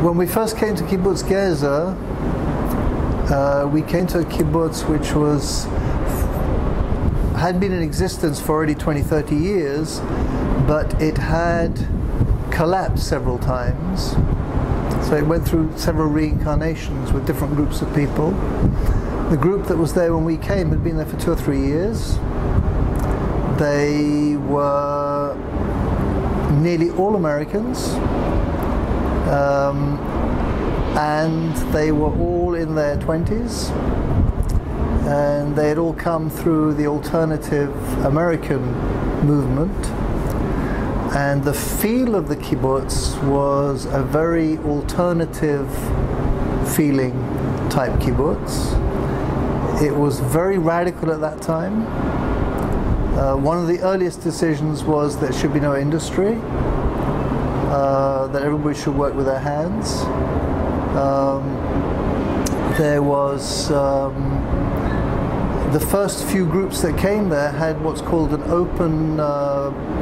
When we first came to Kibbutz Gezer, we came to a kibbutz which had been in existence for already 20, 30 years, but it had collapsed several times. So it went through several reincarnations with different groups of people. The group that was there when we came had been there for 2 or 3 years. They were nearly all Americans, and they were all in their 20s, and they had all come through the alternative American movement. And the feel of the kibbutz was a very alternative feeling type kibbutz. It was very radical at that time. One of the earliest decisions was there should be no industry, that everybody should work with their hands. There was the first few groups that came there had what's called an open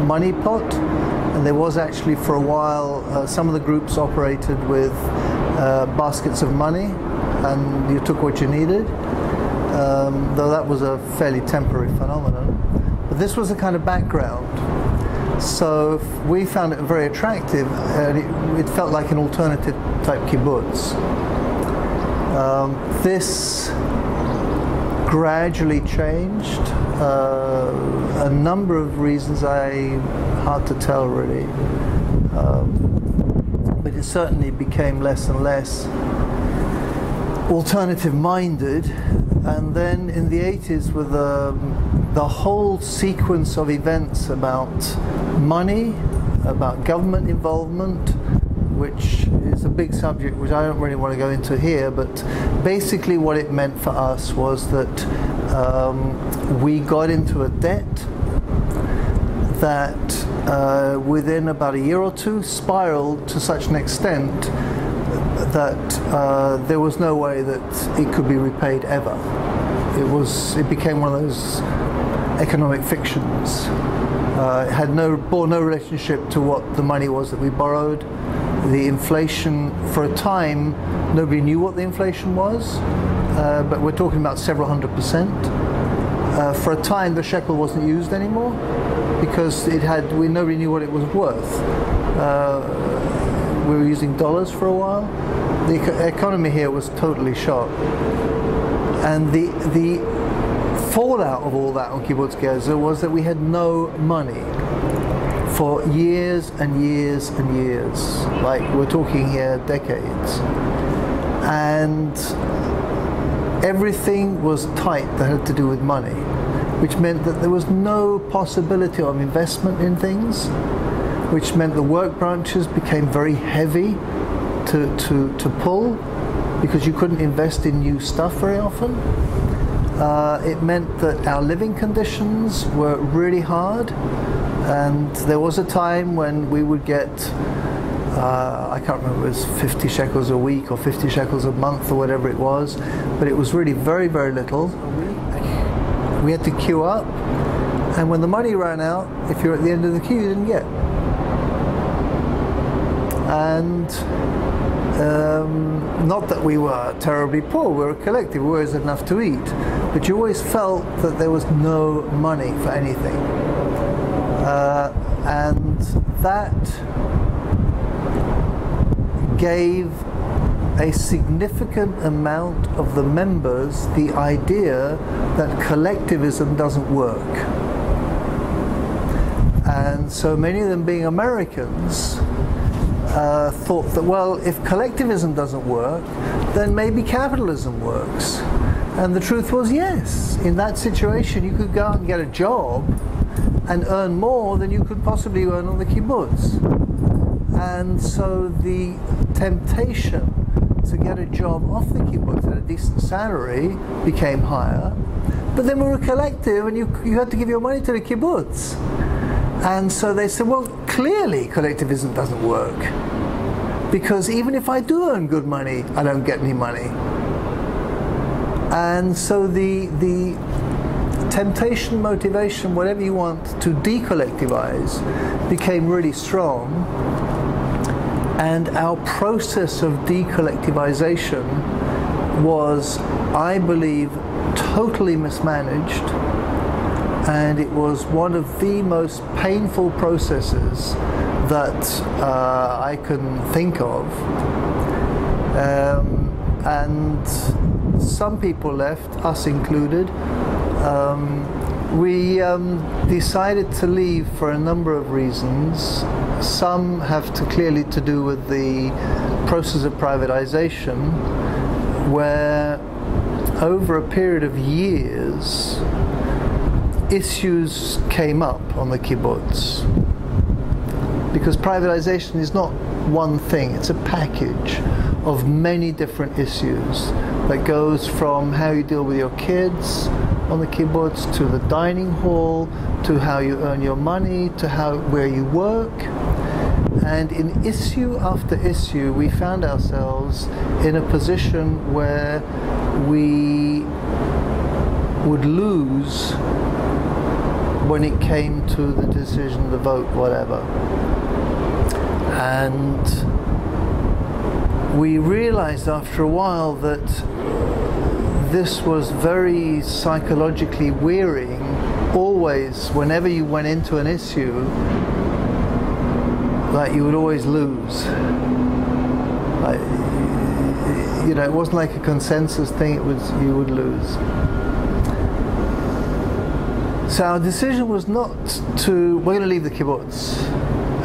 money pot, and there was actually for a while some of the groups operated with baskets of money, and you took what you needed, though that was a fairly temporary phenomenon. But this was a kind of background. So we found it very attractive, and it felt like an alternative type kibbutz. This gradually changed. A number of reasons, hard to tell really, but it certainly became less and less alternative minded. And then in the 80s, with the whole sequence of events about money, about government involvement, which is a big subject which I don't really want to go into here, but basically what it meant for us was that we got into a debt that within about a year or two spiraled to such an extent that there was no way that it could be repaid ever. It became one of those economic fictions. It bore no relationship to what the money was that we borrowed. The inflation, for a time, nobody knew what the inflation was, but we're talking about several 100%. For a time, the shekel wasn't used anymore because nobody knew what it was worth. We were using dollars for a while. The economy here was totally shot, and the fallout of all that on Kibbutz Gezer was that we had no money for years and years and years. Like, we're talking here decades. And everything was tight that had to do with money, which meant that there was no possibility of investment in things, which meant the work branches became very heavy to pull, because you couldn't invest in new stuff very often. It meant that our living conditions were really hard, and there was a time when we would get, I can't remember, it was 50 shekels a week or 50 shekels a month or whatever it was, but it was really very, very little. We had to queue up, and when the money ran out, if you're at the end of the queue, you didn't get. And not that we were terribly poor, we were a collective, we always had enough to eat, but you always felt that there was no money for anything. And that gave a significant amount of the members the idea that collectivism doesn't work. And so many of them, being Americans, thought that, well, if collectivism doesn't work, then maybe capitalism works. And the truth was, yes, in that situation you could go out and get a job and earn more than you could possibly earn on the kibbutz. And so the temptation to get a job off the kibbutz at a decent salary became higher. But then we were a collective, and you had to give your money to the kibbutz. And so they said, well, clearly collectivism doesn't work, because even if I do earn good money, I don't get any money. And so the temptation, motivation, whatever you want, to decollectivize became really strong. And our process of decollectivization was, I believe, totally mismanaged, and it was one of the most painful processes that I can think of. And some people left, us included. We decided to leave for a number of reasons. Some have clearly to do with the process of privatization, where over a period of years, issues came up on the kibbutz. Because privatization is not one thing, it's a package of many different issues that goes from how you deal with your kids on the kibbutz, to the dining hall, to how you earn your money, to where you work. And in issue after issue, we found ourselves in a position where we would lose when it came to the decision, the vote, whatever. And we realized after a while that this was very psychologically wearying. Always, whenever you went into an issue, like, you would always lose. Like, you know, it wasn't like a consensus thing, it was, you would lose. So our decision was not to, we're going to leave the kibbutz.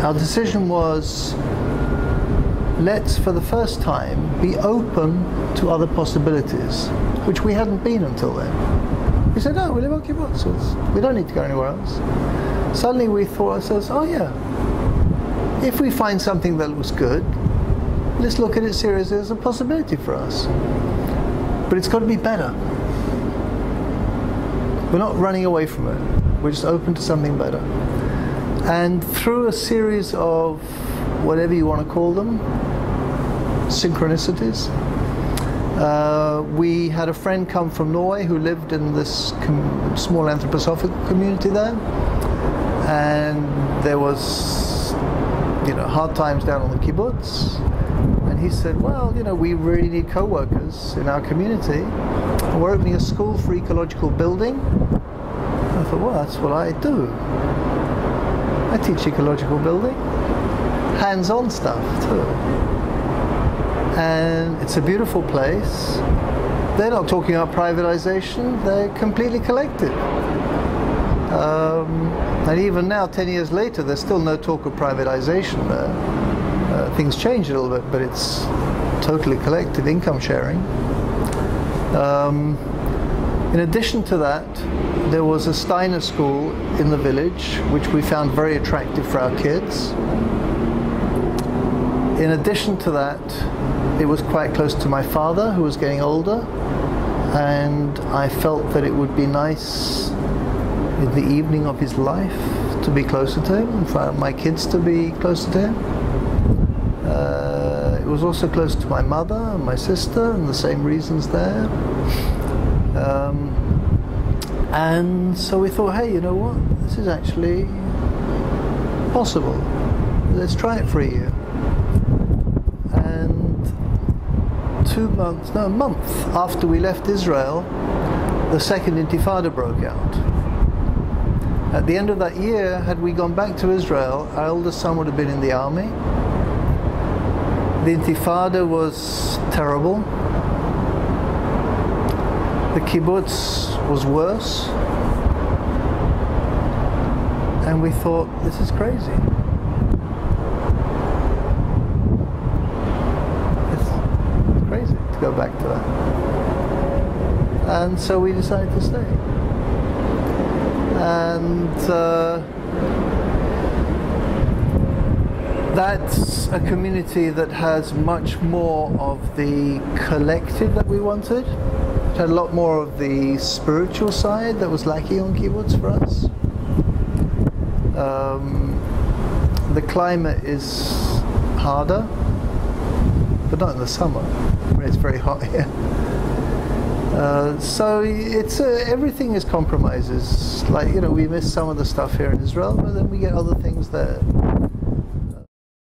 Our decision was, let's, for the first time, be open to other possibilities, which we hadn't been until then. We said, no, we live on kibbutz, we don't need to go anywhere else. Suddenly we thought ourselves, oh yeah, if we find something that looks good, let's look at it seriously as a possibility for us. But it's got to be better. We're not running away from it, we're just open to something better. And through a series of, whatever you want to call them, synchronicities, we had a friend come from Norway who lived in this small anthroposophic community there, and there was, you know, hard times down on the kibbutz, and he said, well, you know, we really need co-workers in our community, and we're opening a school for ecological building. I thought, well, that's what I do. I teach ecological building, hands-on stuff too. And it's a beautiful place. They're not talking about privatization, they're completely collective. And even now, 10 years later, there's still no talk of privatization there. Things change a little bit, but it's totally collective, income sharing. In addition to that, there was a Steiner school in the village, which we found very attractive for our kids. In addition to that, it was quite close to my father, who was getting older, and I felt that it would be nice in the evening of his life to be closer to him, and for my kids to be closer to him. It was also close to my mother and my sister, and the same reasons there. And so we thought, hey, you know what? This is actually possible. Let's try it for a year. And a month after we left Israel, the second Intifada broke out. At the end of that year, had we gone back to Israel, our eldest son would have been in the army. The Intifada was terrible. The kibbutz was worse. And we thought, this is crazy. It's crazy to go back to that. And so we decided to stay. And that's a community that has much more of the collective that we wanted. It had a lot more of the spiritual side that was lacking on kibbutz for us. The climate is harder, but not in the summer when it's very hot here. So it's everything is compromises. Like, you know, we miss some of the stuff here in Israel, but then we get other things there.